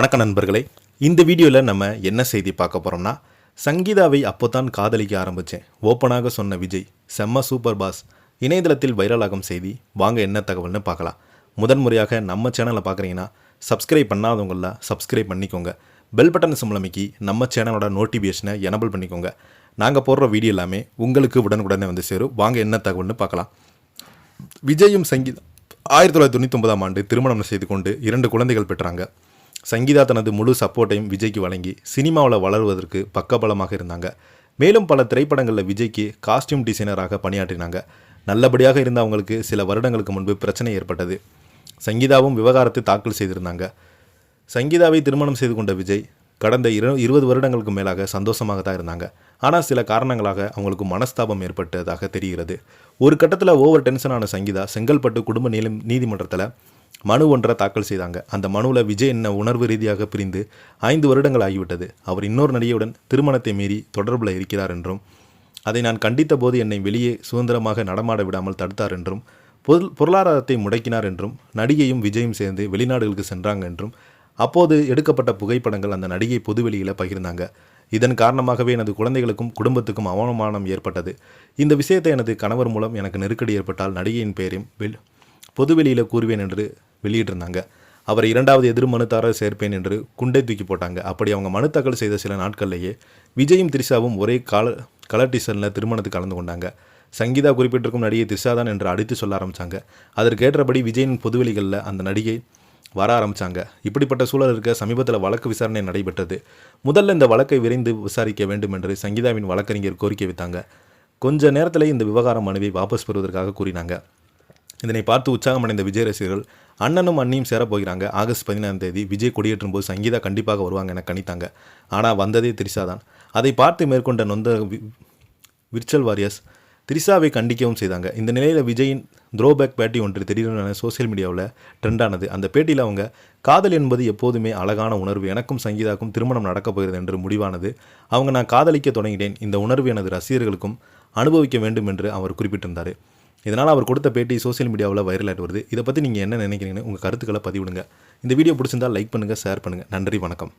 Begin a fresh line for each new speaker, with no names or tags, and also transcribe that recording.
வணக்கம் நண்பர்களே, இந்த வீடியோவில் நம்ம என்ன செய்தி பார்க்க போகிறோம்னா, சங்கீதாவை அப்போ தான் காதலிக்க ஆரம்பித்தேன் ஓப்பனாக சொன்ன விஜய் செம்ம சூப்பர் பாஸ். இணையதளத்தில் வைரலாகும் செய்தி. வாங்க என்ன தகவல்னு பார்க்கலாம். முதன்முறையாக நம்ம சேனலை பார்க்குறீங்கன்னா சப்ஸ்கிரைப் பண்ணாதவங்கள சப்ஸ்கிரைப் பண்ணிக்கோங்க. பெல் பட்டன் சிம்லமைக்கி நம்ம சேனலோட நோட்டிஃபிகேஷனை எனபிள் பண்ணிக்கோங்க. நாங்கள் போடுற வீடியோ எல்லாமே உங்களுக்கு உடனுக்குடனே வந்து சேரும். வாங்க என்ன தகவல்னு பார்க்கலாம். விஜயும் சங்கீதா 1999ஆம் ஆண்டு திருமணம் செய்து கொண்டு 2 குழந்தைகள் பெற்றாங்க. சங்கீதா தனது முழு சப்போர்ட்டையும் விஜய்க்கு வழங்கி சினிமாவில் வளருவதற்கு பக்கபலமாக இருந்தாங்க. மேலும் பல திரைப்படங்களில் விஜய்க்கு காஸ்டியூம் டிசைனராக பணியாற்றினாங்க. நல்லபடியாக இருந்த அவங்களுக்கு சில வருடங்களுக்கு முன்பு பிரச்சனை ஏற்பட்டது. சங்கீதாவும் விவகாரத்தை தாக்கல் செய்திருந்தாங்க. சங்கீதாவை திருமணம் செய்து கொண்ட விஜய் கடந்த 20 வருடங்களுக்கு மேலாக சந்தோஷமாக தான் இருந்தாங்க. ஆனால் சில காரணங்களாக அவங்களுக்கு மனஸ்தாபம் ஏற்பட்டதாக தெரிகிறது. ஒரு கட்டத்தில் ஓவர் டென்ஷனான சங்கீதா செங்கல்பட்டு குடும்ப நீதிமன்றத்தில் மனு ஒன்றை தாக்கல் செய்தாங்க. அந்த மனுவில் விஜய் என்ன உணர்வு ரீதியாக பிரிந்து 5 வருடங்கள் ஆகிவிட்டது. அவர் இன்னொரு நடிகையுடன் திருமணத்தை மீறி தொடர்பில் இருக்கிறார் என்றும், அதை நான் கண்டித்த போது என்னை வெளியே சுதந்திரமாக நடமாட விடாமல் தடுத்தார் என்றும், பொருளாதாரத்தை முடக்கினார் என்றும், நடிகையும் விஜயும் சேர்ந்து வெளிநாடுகளுக்கு சென்றாங்க என்றும், அப்போது எடுக்கப்பட்ட புகைப்படங்கள் அந்த நடிகை பொதுவெளியில் பகிர்ந்தாங்க. இதன் காரணமாகவே எனது குழந்தைகளுக்கும் குடும்பத்துக்கும் அவமானம் ஏற்பட்டது. இந்த விஷயத்தை எனது கணவர் மூலம் எனக்கு நெருக்கடி ஏற்பட்டால் நடிகையின் பெயரையும் பொதுவெளியில் கூறுவேன் என்று வெளியிட்டிருந்தாங்க. அவரை 2வது எதிர் மனுதாரர் சேர்ப்பேன் என்று குண்டை தூக்கி போட்டாங்க. அப்படி அவங்க மனு தாக்கல் செய்த சில நாட்கள்லேயே விஜயும் த்ரிஷாவும் ஒரே கலர் டீசரில் திருமணத்துக்கு கலந்து கொண்டாங்க. சங்கீதா குறிப்பிட்டிருக்கும் நடிகை த்ரிஷா தான் என்று அடித்து சொல்ல ஆரம்பித்தாங்க. அதற்கு ஏற்றபடி விஜயின் பொதுவெளிகளில் அந்த நடிகை வர ஆரம்பித்தாங்க. இப்படிப்பட்ட சூழல் இருக்க சமீபத்தில் வழக்கு விசாரணை நடைபெற்றது. முதல்ல இந்த வழக்கை விரைந்து விசாரிக்க வேண்டும் என்று சங்கீதாவின் வழக்கறிஞர் கோரிக்கை வைத்தாங்க. கொஞ்ச நேரத்தில் இந்த விவகாரம் மனுவை வாபஸ் பெறுவதற்காக கூறினாங்க. இதனை பார்த்து உற்சாகமடைந்த விஜய் ரசிகர்கள் அண்ணனும் அண்ணியும் சேரப்போகிறாங்க. ஆகஸ்ட் 14ஆம் தேதி விஜய் கொடியேற்றும் போது சங்கீதா கண்டிப்பாக வருவாங்க என கணித்தாங்க. ஆனால் வந்ததே த்ரிஷா தான். அதை பார்த்து மேற்கொண்ட நொந்த விர்ச்சுவல் வாரியர்ஸ் த்ரிஷாவை கண்டிக்கவும் செய்தாங்க. இந்த நிலையில் விஜயின் த்ரோபேக் பேட்டி ஒன்று திடீரென சோசியல் மீடியாவில் ட்ரெண்டானது. அந்த பேட்டியில் அவங்க காதல் என்பது எப்போதுமே அழகான உணர்வு, எனக்கும் சங்கீதாக்கும் திருமணம் நடக்கப் போகிறது என்று முடிவானது. நான் காதலிக்க தொடங்கினேன், இந்த உணர்வு எனது ரசிகர்களுக்கும் அனுபவிக்க வேண்டும் என்று அவர் குறிப்பிட்டிருந்தார். இதனால் அவர் கொடுத்த பேட்டி சோசியல் மீடியாவில் வைரலாகிட்டு வருது. இதை பற்றி நீங்கள் என்ன நினைக்கிறீங்கன்னு உங்கள் கருத்துக்களை பதிவிடுங்க. இந்த வீடியோ பிடிச்சிருந்தால் லைக் பண்ணுங்கள், ஷேர் பண்ணுங்கள். நன்றி, வணக்கம்.